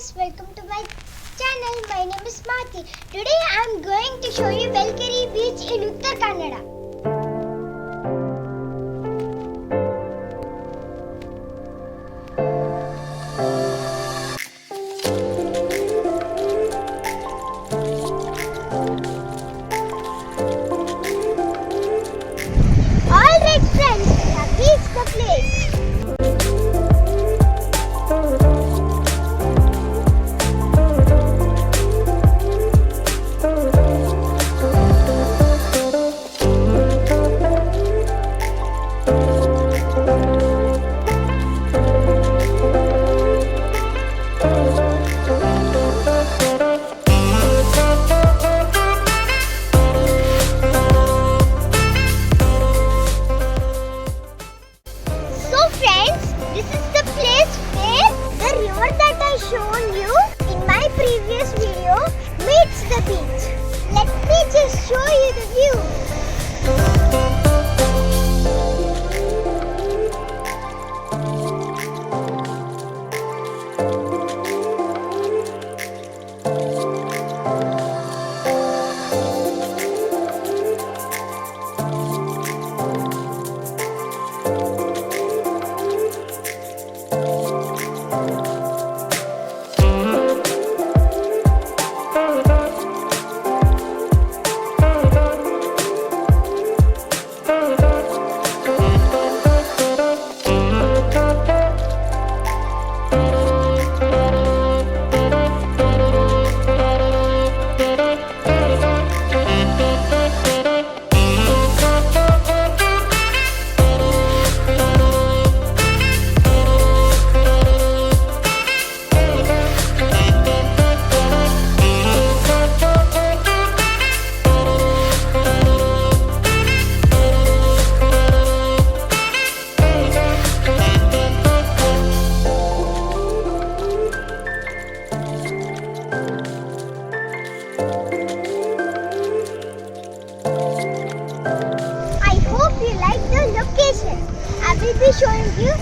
guys, welcome to my channel. My name is Mati. Today I am going to show you Belekeri beach in Uttara Kannada. Alright friends, we have reached the place. This is the place where the river that I shown you in my previous video meets the beach. Let me just show you the view. I hope you like the location. I will be showing you